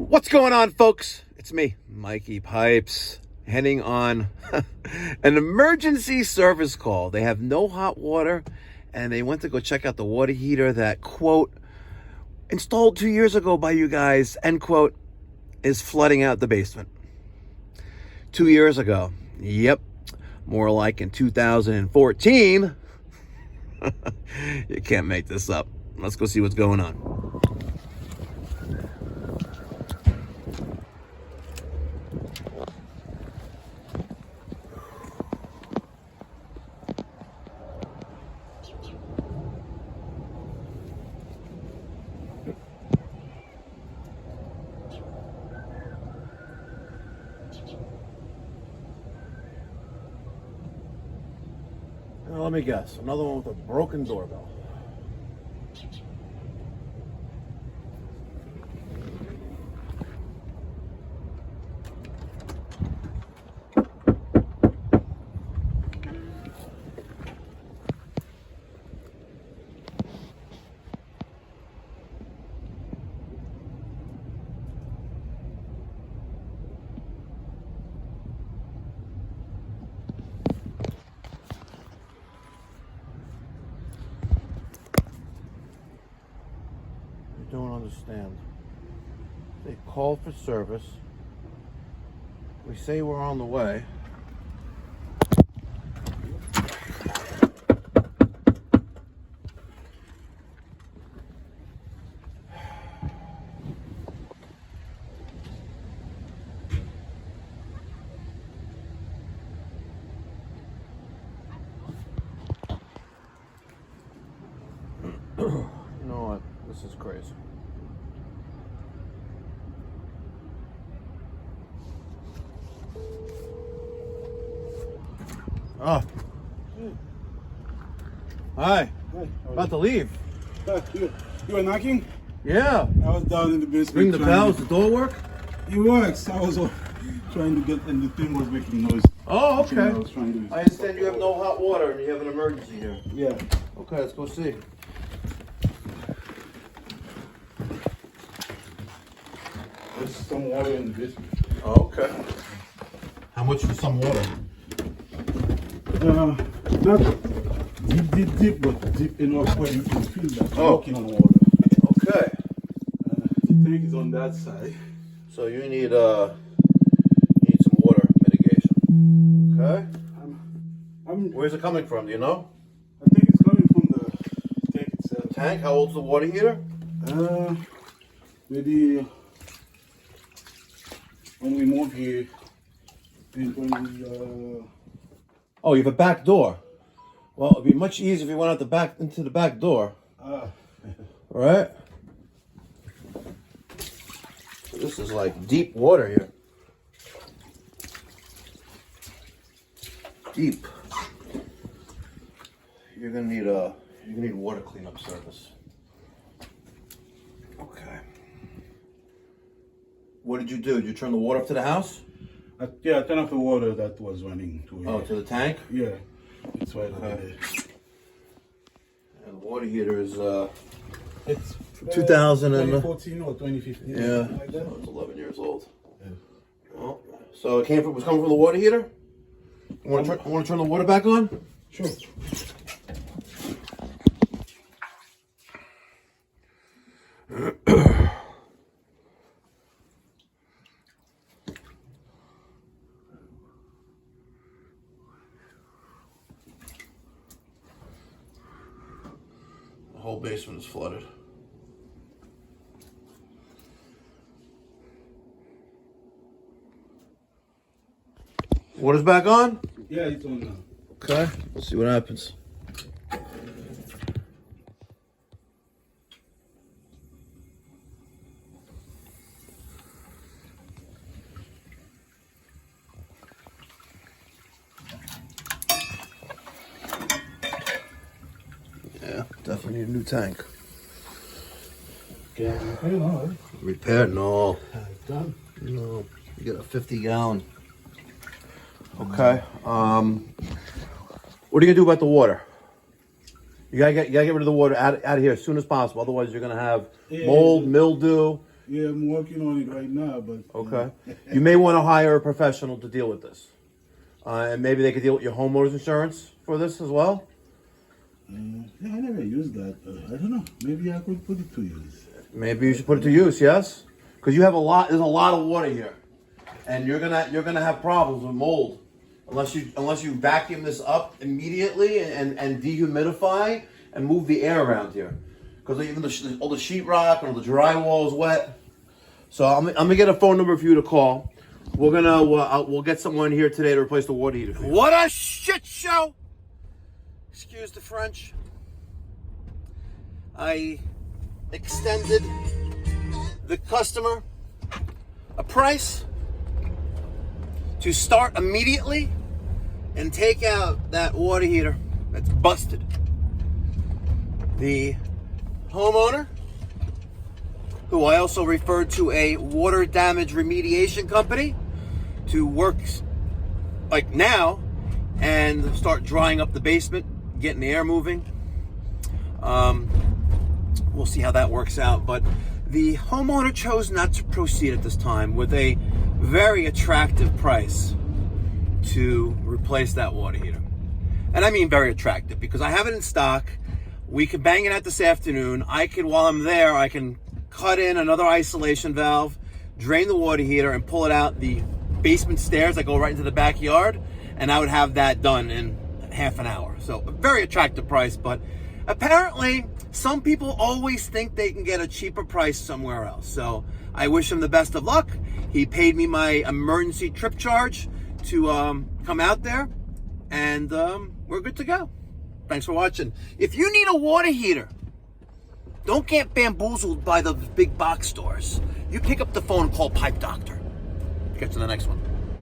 What's going on, folks? It's me, Mikey Pipes, heading on an emergency service call. They have no hot water, and they went to go check out the water heater that, quote, installed 2 years ago by you guys, end quote, is flooding out the basement. 2 years ago. Yep. More like in 2014. You can't make this up. Let's go see what's going on. Now, let me guess. Another one with a broken doorbell. Don't understand. They call for service. We say we're on the way. You know what? This is crazy. Oh. Hi. Hi. About to leave. You were knocking? Yeah. I was down in the basement. Ring the bell. Does the door work? It works. I was trying to get, and the thing was making noise. Oh, So I okay. was trying to. I understand you have no hot water and you have an emergency here. Yeah. Okay, let's go see. There's some water in the basement. Oh, okay. How much for some water? Not deep, but deep enough where you can feel that Oh. walking on water. Okay. The tank is on that side. So you need some water mitigation. Okay. Where's it coming from? Do you know? I think it's coming from the tank itself. Tank? How old's the water heater? Maybe when we moved here, Oh, you have a back door. Well, it'd be much easier if you went out the back into the back door. Right? So this is like deep water here. Deep. You're gonna need water cleanup service. Okay. What did you do? Did you turn the water up to the house? Yeah, I turned off the water that was running to Oh, to the tank? Yeah, it's right over there. And the water heater is It's 2014 or 2015. yeah, Like that. so it's 11 years old. Yeah. Oh, so it was coming from the water heater? You want to turn the water back on? Sure. The whole basement is flooded. Water's back on? Yeah, it's on now. Okay, let's see what happens. Yeah, definitely need a new tank. Okay, okay, no. Repair? No. It's done. No. You got a 50-gallon. Okay. What are you gonna do about the water? You gotta get rid of the water out of here as soon as possible. Otherwise, you're gonna have mold, mildew. Yeah, I'm working on it right now, but Okay. You may want to hire a professional to deal with this. And maybe they could deal with your homeowner's insurance for this as well. Yeah, I never used that. I don't know. Maybe I could put it to use. Maybe you should put it to use, yes? Because you have a lot, there's a lot of water here. And you're gonna have problems with mold. Unless you vacuum this up immediately and dehumidify and move the air around here. Because even all the sheetrock and all the drywall is wet. So I'm gonna get a phone number for you to call. We'll get someone here today to replace the water heater for you. What a shit show! Excuse the French. I extended the customer a price to start immediately and take out that water heater that's busted. The homeowner, who I also referred to a water damage remediation company to work like now and start drying up the basement, getting the air moving. We'll see how that works out, but the homeowner chose not to proceed at this time with a very attractive price to replace that water heater. And I mean very attractive because I have it in stock. We can bang it out this afternoon. While I'm there, I can cut in another isolation valve, drain the water heater, and pull it out the basement stairs that go right into the backyard, and I would have that done in half an hour. So a very attractive price, but apparently some people always think they can get a cheaper price somewhere else. So I wish him the best of luck. He paid me my emergency trip charge to come out there, and we're good to go. Thanks for watching. If you need a water heater, don't get bamboozled by the big box stores. You pick up the phone and call Pipe Doctor. Catch you in the next one.